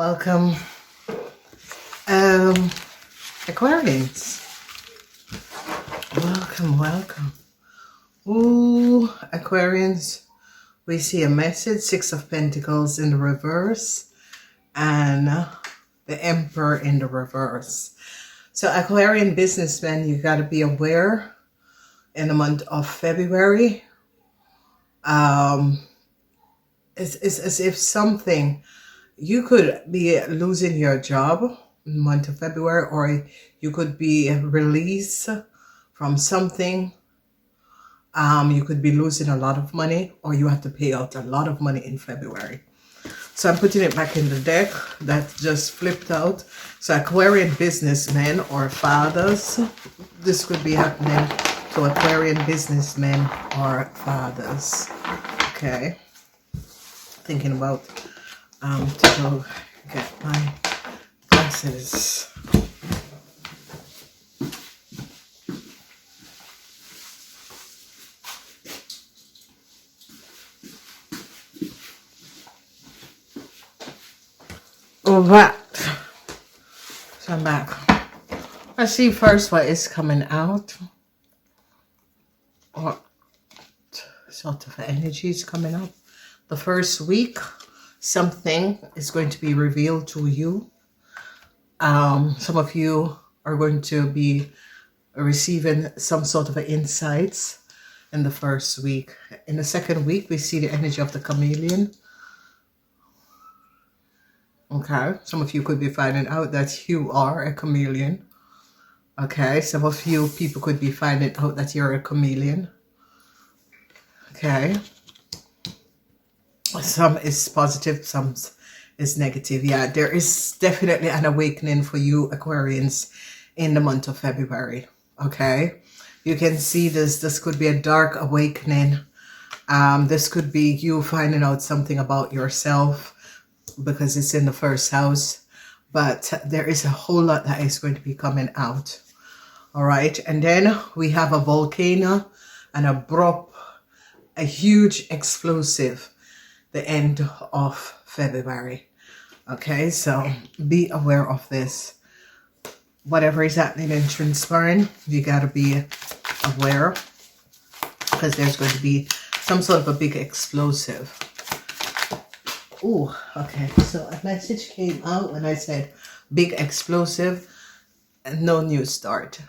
Welcome, Aquarians. Welcome. Ooh, Aquarians. We see a message, Six of Pentacles in the reverse, and the Emperor in the reverse. So Aquarian businessmen, you got to be aware in the month of February. It's as if something, you could be losing your job in the month of February, or you could be released from something. You could be losing a lot of money, or you have to pay out a lot of money in February. So I'm putting it back in the deck that just flipped out. So Aquarian businessmen or fathers, this could be happening to Aquarian businessmen or fathers. Okay. Thinking about to go get my glasses. All right, so I'm back. Let's see first what is coming out. What sort of energy is coming up? The first week, something is going to be revealed to you. Some of you are going to be receiving some sort of insights in the first week. In the second week, we see the energy of the chameleon. Okay, some of you could be finding out that you are a chameleon. Okay, some of you people could be finding out that you're a chameleon. Okay. Some is positive, some is negative. Yeah, there is definitely an awakening for you Aquarians in the month of February. Okay, you can see this could be a dark awakening. This could be you finding out something about yourself because it's in the first house, but there is a whole lot that is going to be coming out. All right, and then we have a volcano, an abrupt, a huge explosive, the end of February. Okay, so be aware of this. Whatever is happening and transpiring, you got to be aware, because there's going to be some sort of a big explosive. Oh, okay, so a message came out when I said big explosive and no new start.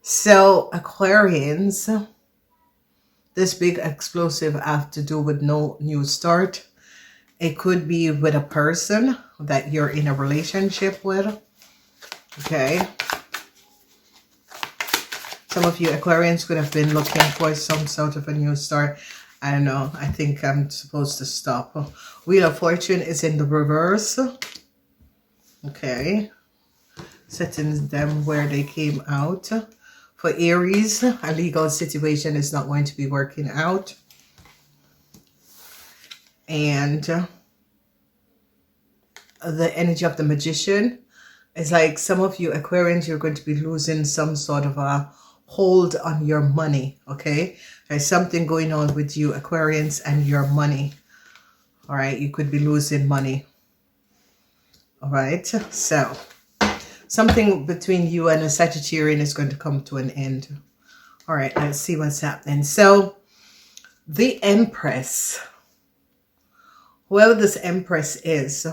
So Aquarians, this big explosive have to do with no new start. It could be with a person that you're in a relationship with. Okay. Some of you Aquarians could have been looking for some sort of a new start. I don't know. I think I'm supposed to stop. Wheel of Fortune is in the reverse. Okay. Setting them where they came out. For Aries, a legal situation is not going to be working out. And the energy of the Magician is like some of you Aquarians, you're going to be losing some sort of a hold on your money. Okay, there's something going on with you Aquarians and your money. All right, you could be losing money. All right, so something between you and a Sagittarian is going to come to an end. All right, let's see what's happening. So the Empress, whoever this Empress is,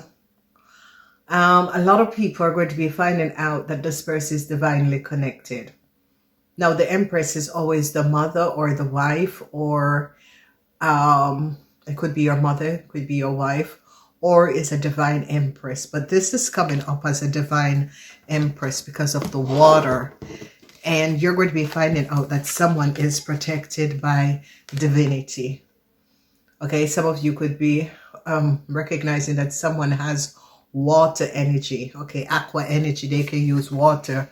a lot of people are going to be finding out that this person is divinely connected. Now, the Empress is always the mother or the wife, or it could be your mother, it could be your wife, or is a divine Empress. But this is coming up as a divine Empress because of the water. And you're going to be finding out that someone is protected by divinity. Okay, some of you could be recognizing that someone has water energy. Okay, aqua energy. They can use water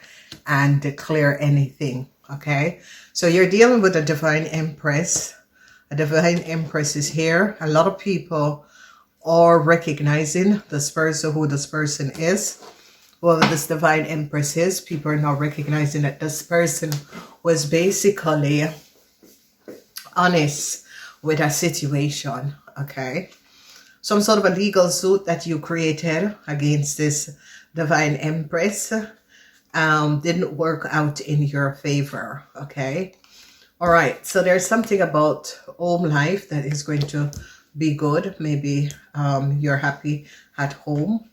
and declare anything. Okay, so you're dealing with a divine Empress. A divine Empress is here. A lot of people are recognizing this person, who this person is. Whoever this divine Empress is, people are now recognizing that this person was basically honest with a situation. Okay, some sort of a legal suit that you created against this divine empress didn't work out in your favor. Okay. All right. So there's something about home life that is going to be good. Maybe you're happy at home.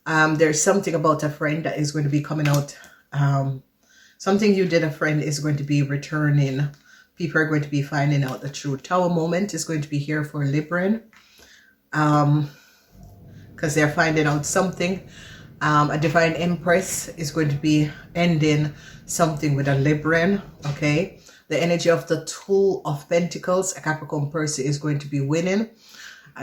There's something about a friend that is going to be coming out. Something you did a friend is going to be returning. People are going to be finding out the truth. Tower moment is going to be here for Libran. Because they're finding out something. A divine empress is going to be ending something with a Libran. Okay. The energy of the Two of Pentacles, a Capricorn person is going to be winning.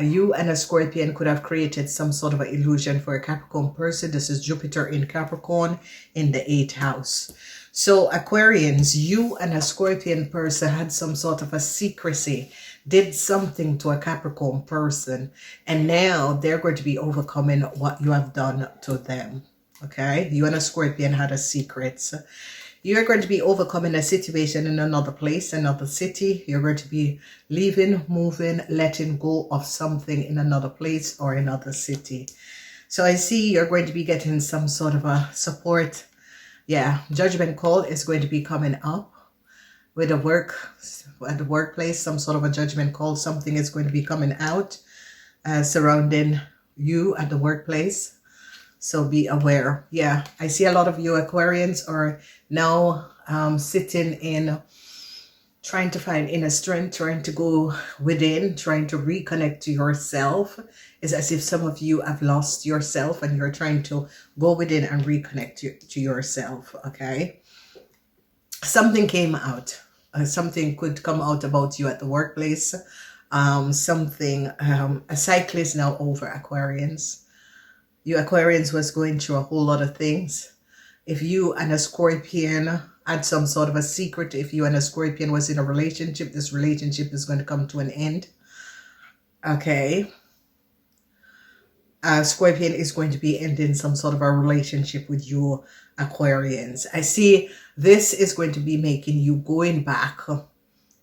You and a Scorpion could have created some sort of an illusion for a Capricorn person. This is Jupiter in Capricorn in the 8th house. So Aquarians, you and a Scorpion person had some sort of a secrecy, did something to a Capricorn person, and now they're going to be overcoming what you have done to them. Okay, you and a Scorpion had a secret. You're going to be overcoming a situation in another place, another city. You're going to be leaving, moving, letting go of something in another place or another city. So I see you're going to be getting some sort of a support. Yeah, judgment call is going to be coming up with a at the workplace. Some sort of a judgment call. Something is going to be coming out surrounding you at the workplace. So be aware. Yeah, I see a lot of you Aquarians are now sitting in, trying to find inner strength, trying to go within, trying to reconnect to yourself. It's as if some of you have lost yourself and you're trying to go within and reconnect to yourself. Okay. Something came out. Something could come out about you at the workplace. A cycle is now over, Aquarians. You Aquarians was going through a whole lot of things. If you and a Scorpion had some sort of a secret, if you and a Scorpion was in a relationship, this relationship is going to come to an end. Okay. Scorpion is going to be ending some sort of a relationship with you Aquarians. I see this is going to be making you going back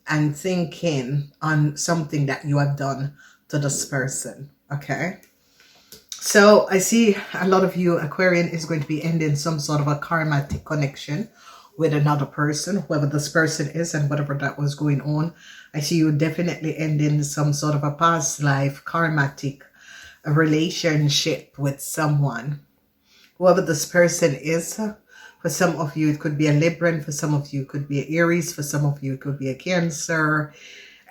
and thinking on something that you have done to this person. Okay. So I see a lot of you Aquarian is going to be ending some sort of a karmatic connection with another person, whoever this person is and whatever that was going on. I see you definitely ending some sort of a past life karmatic relationship with someone. Whoever this person is, for some of you it could be a Libran, for some of you it could be an Aries, for some of you it could be a Cancer.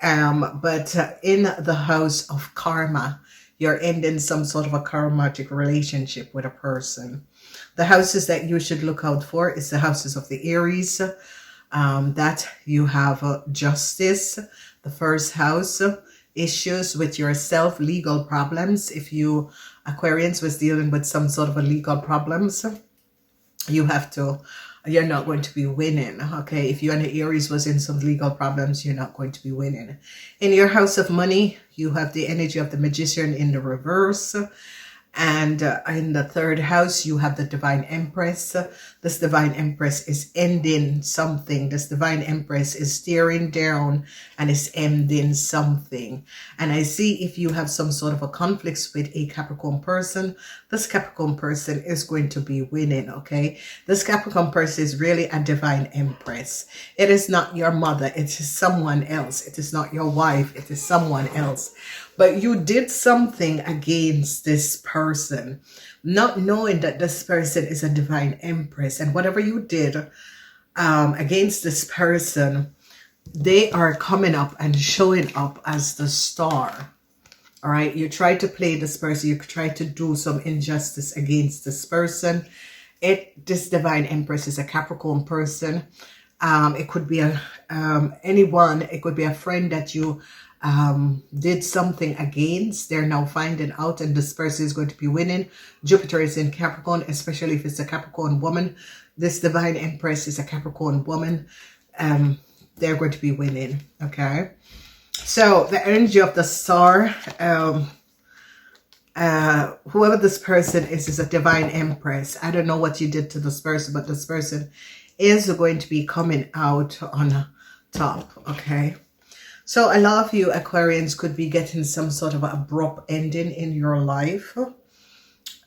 But in the house of karma, you're ending some sort of a karmatic relationship with a person. The houses that you should look out for is the houses of the Aries. That you have justice. The first house, issues with yourself, legal problems. If you Aquarians was dealing with some sort of a legal problems, you're not going to be winning. Okay, if you and the Aries was in some legal problems, you're not going to be winning. In your house of money, you have the energy of the Magician in the reverse. And in the third house, you have the Divine Empress. This Divine Empress is ending something. This Divine Empress is staring down and is ending something. And I see if you have some sort of a conflict with a Capricorn person, this Capricorn person is going to be winning, okay? This Capricorn person is really a Divine Empress. It is not your mother. It is someone else. It is not your wife. It is someone else. But you did something against this person, not knowing that this person is a Divine Empress. And whatever you did against this person, they are coming up and showing up as the star. All right. You try to play this person. You try to do some injustice against this person. This Divine Empress is a Capricorn person. It could be anyone. It could be a friend that you did something against. They're now finding out and this person is going to be winning. Jupiter is in Capricorn, especially if it's a Capricorn woman. This Divine Empress is a Capricorn woman. They're going to be winning. Okay. So the energy of the star, whoever this person is a Divine Empress. I don't know what you did to this person, but this person is going to be coming out on top. Okay. So a lot of you Aquarians could be getting some sort of abrupt ending in your life.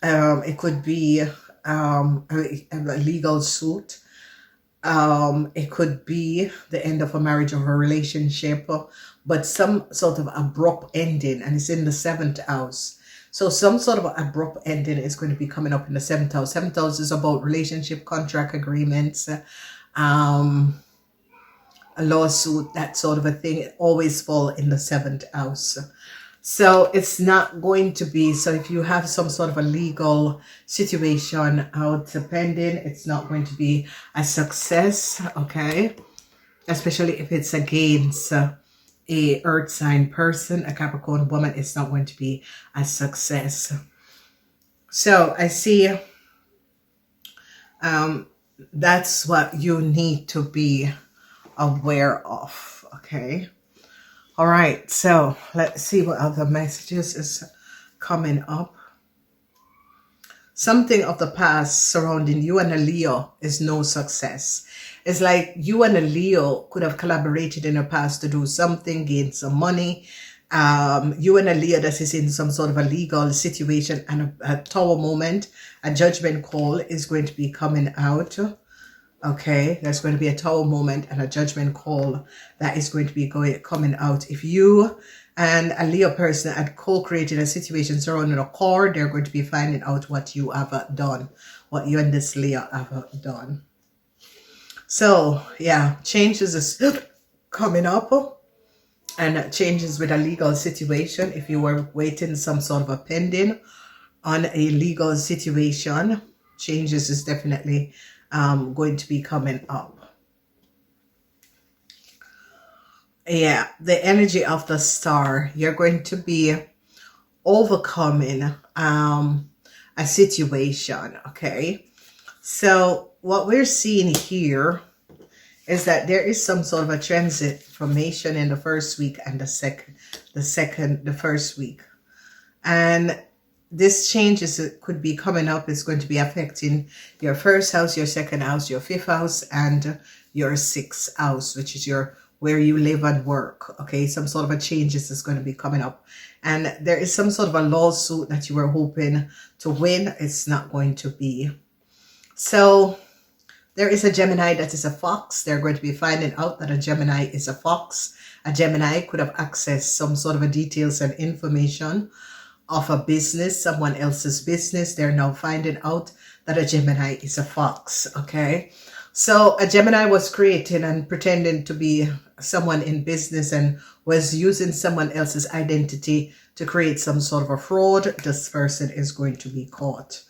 It could be a legal suit. It could be the end of a marriage or a relationship, but some sort of abrupt ending, and it's in the 7th house. So some sort of abrupt ending is going to be coming up in the 7th house. 7th house is about relationship, contract agreements, a lawsuit, that sort of a thing. It always fall in the 7th house. So it's not going to be, so if you have some sort of a legal situation out pending, it's not going to be a success, okay? Especially if it's against a earth sign person, a Capricorn woman, it's not going to be a success. So I see that's what you need to be aware of, okay? All right, so let's see what other messages is coming up. Something of the past surrounding you and a Leo is no success. It's like you and a Leo could have collaborated in the past to do something, gain some money. You and a Leo that is in some sort of a legal situation, and a tower moment, a judgment call is going to be coming out. Okay, there's going to be a tower moment and a judgment call that is going to be coming out. If you and a Leo person had co-created a situation surrounding a car, they're going to be finding out what you have done, what you and this Leo have done. So, yeah, changes is coming up, and changes with a legal situation. If you were waiting some sort of a pending on a legal situation, changes is definitely going to be coming up. Yeah, the energy of the star, you're going to be overcoming a situation, okay? So what we're seeing here is that there is some sort of a transit formation in the first week and the first week. And this changes could be coming up. It's going to be affecting your first house, your second house, your 5th house, and your 6th house, which is where you live and work. Okay, some sort of a changes is going to be coming up. And there is some sort of a lawsuit that you were hoping to win. It's not going to be. So there is a Gemini that is a fox. They're going to be finding out that a Gemini is a fox. A Gemini could have accessed some sort of a details and information of a business, someone else's business. They're now finding out that a Gemini is a fox, okay? So a Gemini was creating and pretending to be someone in business and was using someone else's identity to create some sort of a fraud. This person is going to be caught,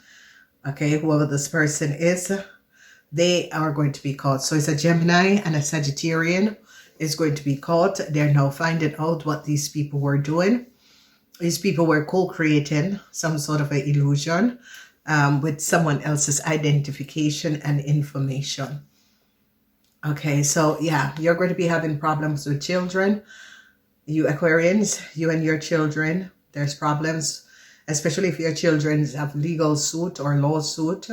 okay? Whoever this person is, they are going to be caught. So it's a Gemini and a Sagittarian is going to be caught. They're now finding out what these people were doing. These people were co-creating some sort of an illusion with someone else's identification and information. Okay, so yeah, you're going to be having problems with children. You Aquarians, you and your children, there's problems, especially if your children have legal suit or lawsuit.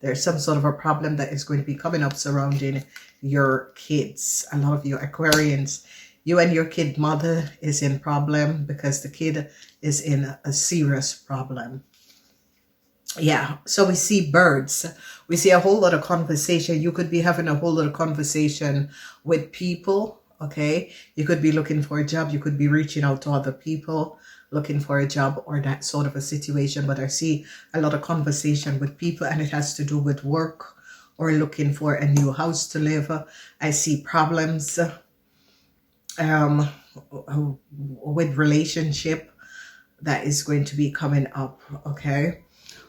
There's some sort of a problem that is going to be coming up surrounding your kids. A lot of you Aquarians, you and your kid mother is in problem because the kid is in a serious problem. Yeah, so we see birds. We see a whole lot of conversation. You could be having a whole lot of conversation with people, okay? You could be looking for a job. You could be reaching out to other people, looking for a job or that sort of a situation. But I see a lot of conversation with people, and it has to do with work or looking for a new house to live. I see problems with relationship that is going to be coming up, okay?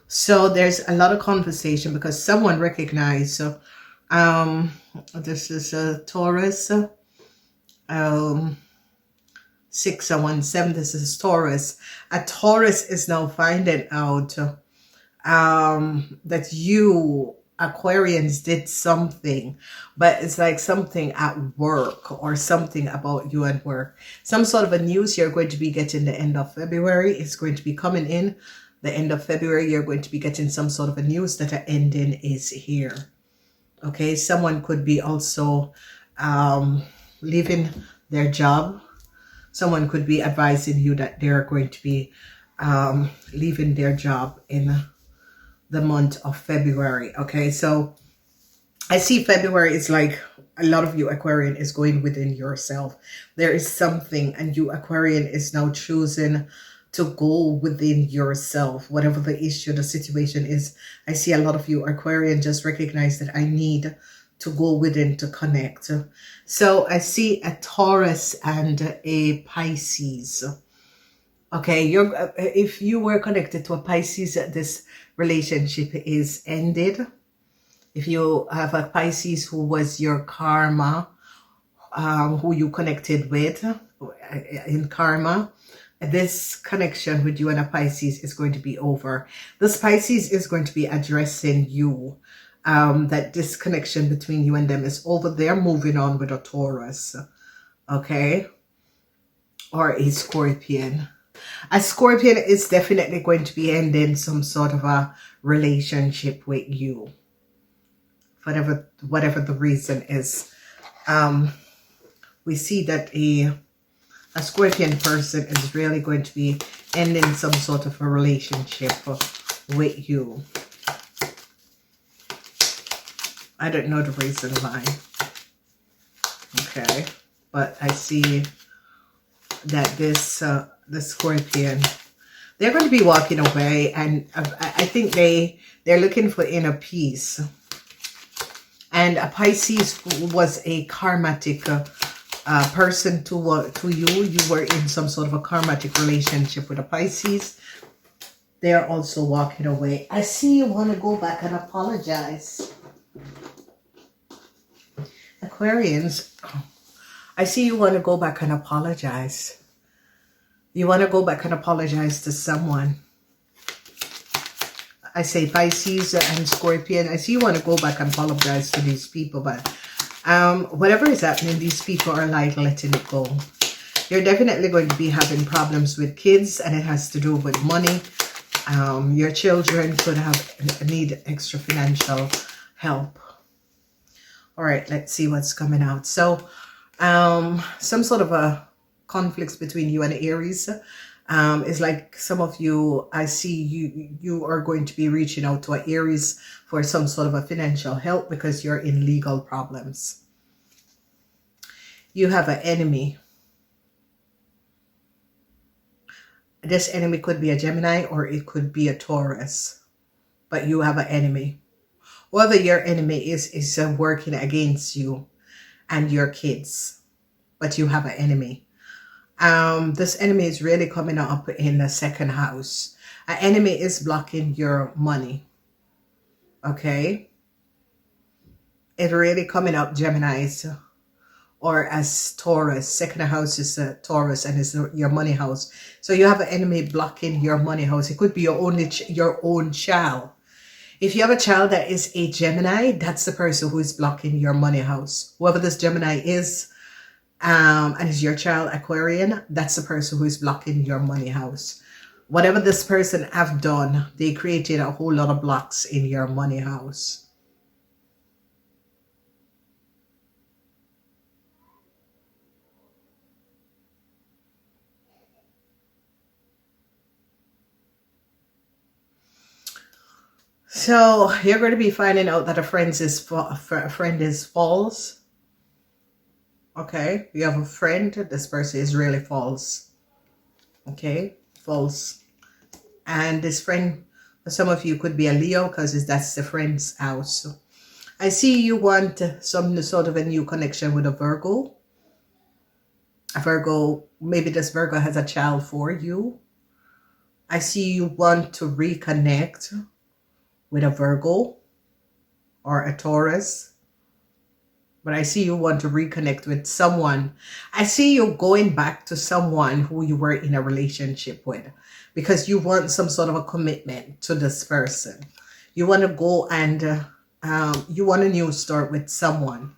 So there's a lot of conversation because someone recognized, this is a Taurus, 6117, this is Taurus. A Taurus is now finding out that you Aquarians did something, but it's like something at work or something about you at work. Some sort of a news you're going to be getting the end of February. It's going to be coming in the end of February. You're going to be getting some sort of a news that an ending is here. Okay, someone could be also leaving their job someone could be advising you that they're going to be leaving their job in the month of February. Okay, so I see February is like a lot of you Aquarian is going within yourself. There is something, and you Aquarian is now choosing to go within yourself, whatever the issue, the situation is. I see a lot of you Aquarian just recognize that I need to go within to connect. So I see a Taurus and a Pisces. Okay, if you were connected to a Pisces, this relationship is ended. If you have a Pisces who was your karma, who you connected with in karma, this connection with you and a Pisces is going to be over. This Pisces is going to be addressing you. That this connection between you and them is over. They're moving on with a Taurus, okay, or a Scorpion. A Scorpion is definitely going to be ending some sort of a relationship with you, whatever the reason is. We see that a Scorpion person is really going to be ending some sort of a relationship with you. I don't know the reason why. Okay, but I see that this the Scorpion, they're going to be walking away, and I think they're looking for inner peace. And a Pisces was a karmatic person to you. You were in some sort of a karmatic relationship with a Pisces. They are also walking away. I see you want to go back and apologize. Aquarians, I see you want to go back and apologize. You want to go back and apologize to someone. I say Pisces and Scorpion. I see you want to go back and apologize to these people, but whatever is happening, these people are like letting it go. You're definitely going to be having problems with kids, and it has to do with money. Your children could need extra financial help. All right, let's see what's coming out. So some sort of a conflicts between you and Aries. It's like some of you, I see you are going to be reaching out to an Aries for some sort of a financial help because you're in legal problems. You have an enemy. This enemy could be a Gemini or it could be a Taurus, but you have an enemy. Whoever your enemy is working against you and your kids, but you have an enemy. This enemy is really coming up in the second house. An enemy is blocking your money. Okay? It's really coming up, Geminis, or as Taurus. Second house is a Taurus and it's your money house. So you have an enemy blocking your money house. It could be your own child. If you have a child that is a Gemini, that's the person who is blocking your money house. Whoever this Gemini is, and is your child Aquarian, that's the person who is blocking your money house. Whatever this person have done, they created a whole lot of blocks in your money house. So you're going to be finding out that a friend is false. Okay, you have a friend. This person is really false. Okay, false. And this friend, for some of you, could be a Leo because that's the friend's house. I see you want some sort of a new connection with a Virgo. A Virgo, maybe this Virgo has a child for you. I see you want to reconnect with a Virgo or a Taurus. But I see you want to reconnect with someone. I see you going back to someone who you were in a relationship with because you want some sort of a commitment to this person. You want to go and you want a new start with someone.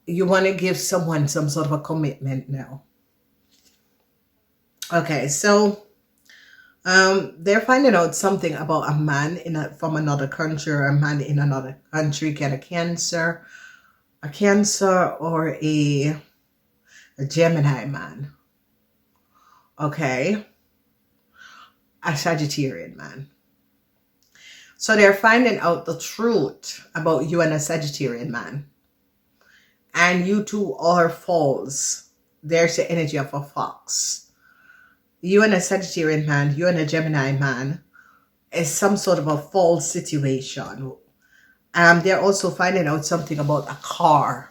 You want to give someone some sort of a commitment now. Okay, so they're finding out something about a man from another country, or a man in another country, can a Cancer or a Gemini man. okay? A Sagittarian man. So they're finding out the truth about you and a Sagittarian man. And you two are false. There's the energy of a fox. You and a Sagittarian man, you and a Gemini man is some sort of a false situation. They're also finding out something about a car.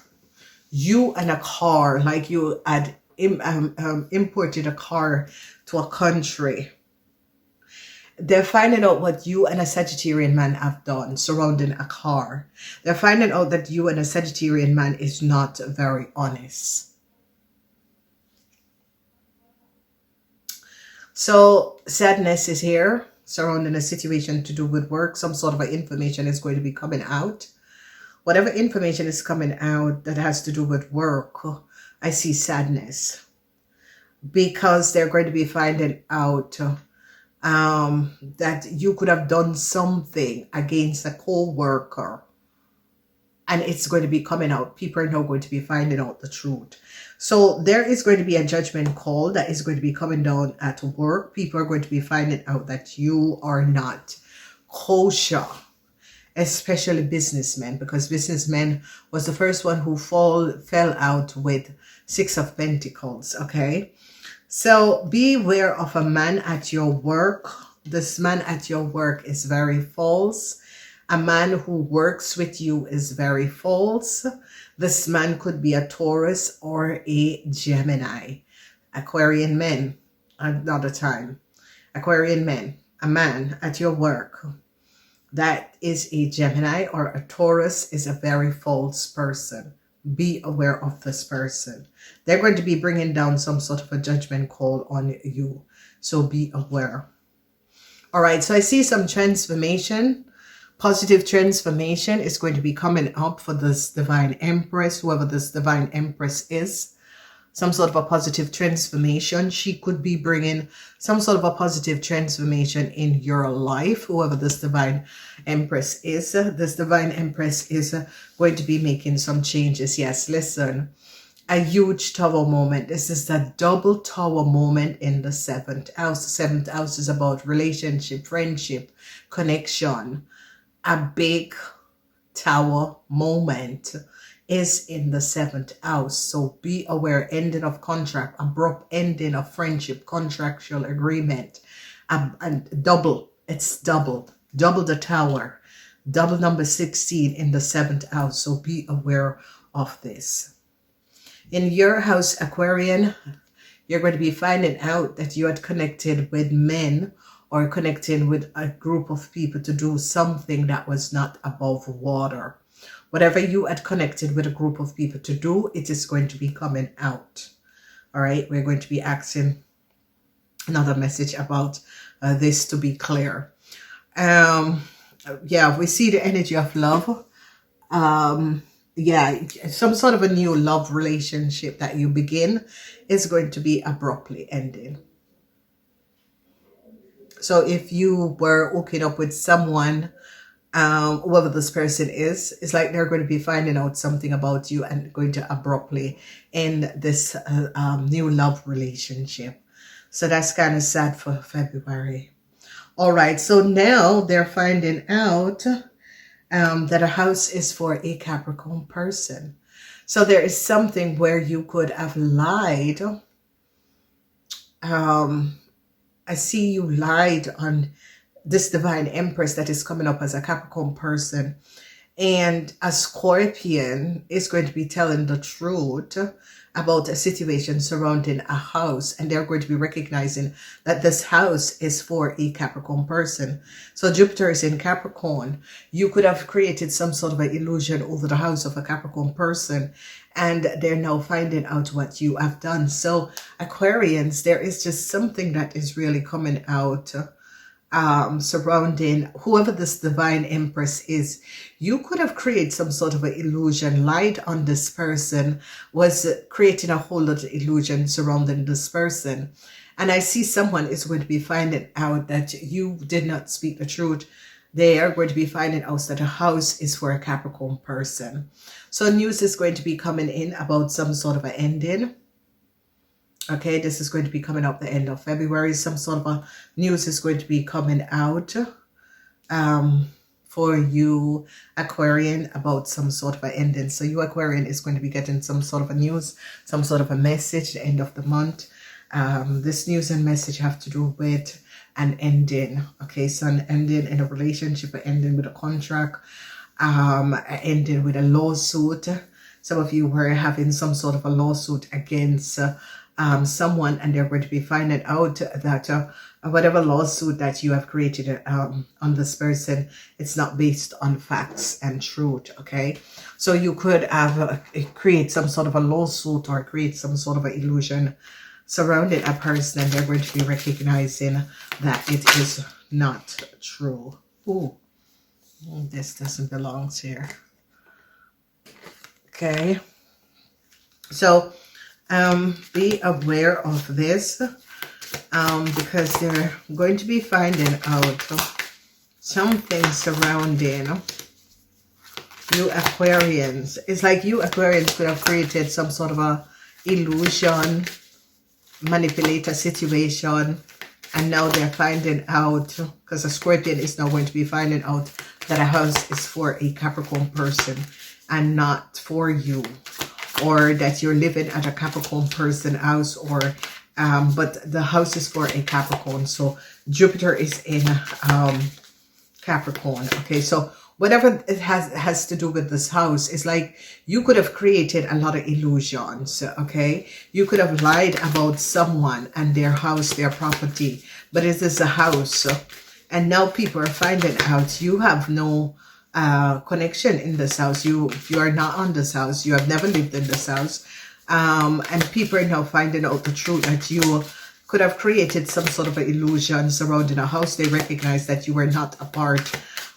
You and a car, like you had imported a car to a country. They're finding out what you and a Sagittarian man have done surrounding a car. They're finding out that you and a Sagittarian man is not very honest. So sadness is here surrounding a situation to do with work. Some sort of information is going to be coming out. Whatever information is coming out that has to do with work, I see sadness. Because they're going to be finding out that you could have done something against a co-worker. And it's going to be coming out. People are now going to be finding out the truth. So there is going to be a judgment call that is going to be coming down at work. People are going to be finding out that you are not kosher, especially businessmen, because businessmen was the first one who fell out with 6 of Pentacles, okay? So beware of a man at your work. This man at your work is very false. A man who works with you is very false. This man could be a Taurus or a Gemini. Aquarian men, another time. Aquarian men, a man at your work that is a Gemini or a Taurus is a very false person. Be aware of this person. They're going to be bringing down some sort of a judgment call on you. So be aware. All right, so I see some transformation. Positive transformation is going to be coming up for this Divine Empress, whoever this Divine Empress is. Some sort of a positive transformation. She could be bringing some sort of a positive transformation in your life, whoever this Divine Empress is. This Divine Empress is going to be making some changes. Yes, listen. A huge tower moment. This is the double tower moment in the 7th house. The 7th house is about relationship, friendship, connection. A big tower moment is in the 7th house. So be aware. Ending of contract, abrupt ending of friendship, contractual agreement, and double. It's double the tower, double number 16 in the 7th house. So be aware of this. In your house, Aquarian, you're going to be finding out that you had connected with men or connecting with a group of people to do something that was not above water. Whatever you had connected with a group of people to do, it is going to be coming out. All right, we're going to be asking another message about this to be clear. Yeah, we see the energy of love. Yeah, some sort of a new love relationship that you begin is going to be abruptly ending. So if you were hooking up with someone, whoever this person is, it's like they're going to be finding out something about you and going to abruptly end this new love relationship. So that's kind of sad for February. All right, so now they're finding out that a house is for a Capricorn person. So there is something where you could have lied. I see you lied on this Divine Empress that is coming up as a Capricorn person. And a Scorpion is going to be telling the truth about a situation surrounding a house. And they're going to be recognizing that this house is for a Capricorn person. So Jupiter is in Capricorn. You could have created some sort of an illusion over the house of a Capricorn person. And they're now finding out what you have done. So Aquarians, there is just something that is really coming out surrounding whoever this Divine Empress is. You could have created some sort of an illusion, lied on this person, was creating a whole lot of illusion surrounding this person. And I see someone is going to be finding out that you did not speak the truth. They are going to be finding out that a house is for a Capricorn person. So news is going to be coming in about some sort of an ending. Okay, this is going to be coming up the end of February. Some sort of a news is going to be coming out for you Aquarian about some sort of an ending. So you Aquarian is going to be getting some sort of a news, some sort of a message at the end of the month. This news and message have to do with an ending. Okay, so an ending in a relationship, an ending with a contract, an ending with a lawsuit. Some of you were having some sort of a lawsuit against someone, and they're going to be finding out that whatever lawsuit that you have created on this person, it's not based on facts and truth. Okay, so you could have create some sort of a lawsuit or create some sort of an illusion surrounding a person, and they're going to be recognizing that it is not true. Ooh, this doesn't belong here. Okay, so be aware of this because they're going to be finding out something surrounding you Aquarians. It's like you Aquarians could have created some sort of a illusion, manipulate a situation, and now they're finding out, because a Scorpion is now going to be finding out that a house is for a Capricorn person and not for you, or that you're living at a Capricorn person house, or but the house is for a Capricorn. So Jupiter is in Capricorn. Okay, so whatever it has to do with this house, is like you could have created a lot of illusions. Okay, you could have lied about someone and their house, their property, but it is a house, and now people are finding out you have no connection in this house. You are not on this house. You have never lived in this house, and people are now finding out the truth that you could have created some sort of an illusion surrounding a house. They recognize that you were not a part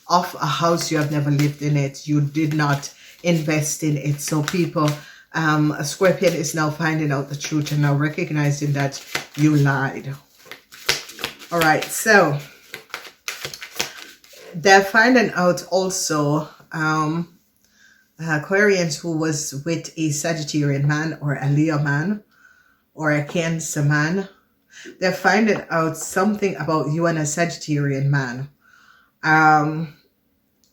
of a house. You have never lived in it. You did not invest in it. So people, a Scorpion is now finding out the truth and now recognizing that you lied. All right, so they're finding out also Aquarians who was with a Sagittarian man or a Leo man or a Cancer man. They're finding out something about you and a Sagittarian man.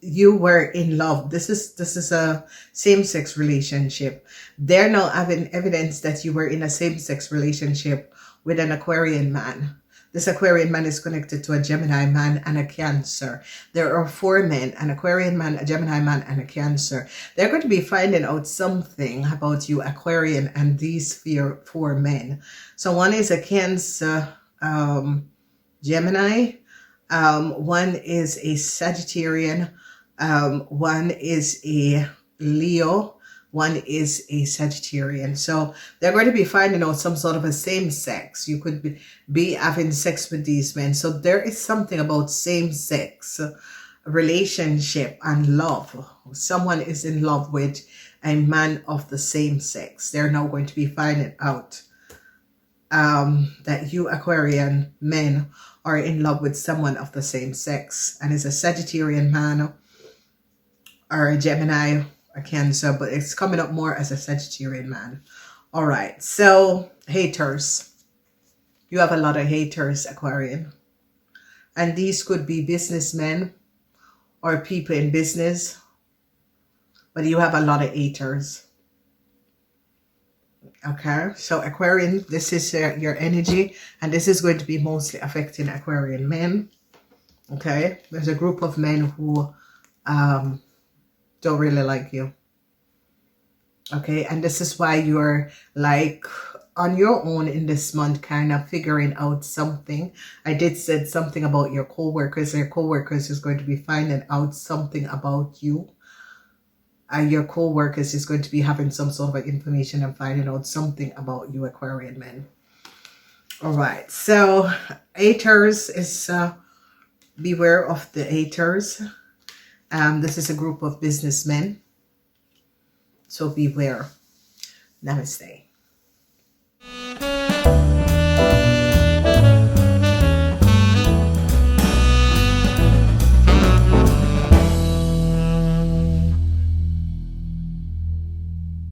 You were in love. This is a same-sex relationship. They're now having evidence that you were in a same-sex relationship with an Aquarian man. This Aquarian man is connected to a Gemini man and a Cancer. There are 4 men, an Aquarian man, a Gemini man, and a Cancer. They're going to be finding out something about you, Aquarian, and these 4 men. So one is a Cancer, Gemini. One is a Sagittarian. One is a Leo. One is a Sagittarian. So they're going to be finding out some sort of a same sex. You could be having sex with these men. So there is something about same sex relationship and love. Someone is in love with a man of the same sex. They're now going to be finding out that you Aquarian men are in love with someone of the same sex, and is a Sagittarian man or a Gemini, a Cancer, but it's coming up more as a Sagittarian man. All right, so haters. You have a lot of haters, Aquarian. And these could be businessmen or people in business, but you have a lot of haters. Okay, so Aquarian, this is your energy, and this is going to be mostly affecting Aquarian men. Okay, there's a group of men who don't really like you. Okay, and this is why you're like on your own in this month, kind of figuring out something. I did said something about your co-workers. Your co-workers is going to be finding out something about you. Your co-workers is going to be having some sort of information and finding out something about you, Aquarian men. All right, so haters is beware of the haters. This is a group of businessmen, so beware. Namaste.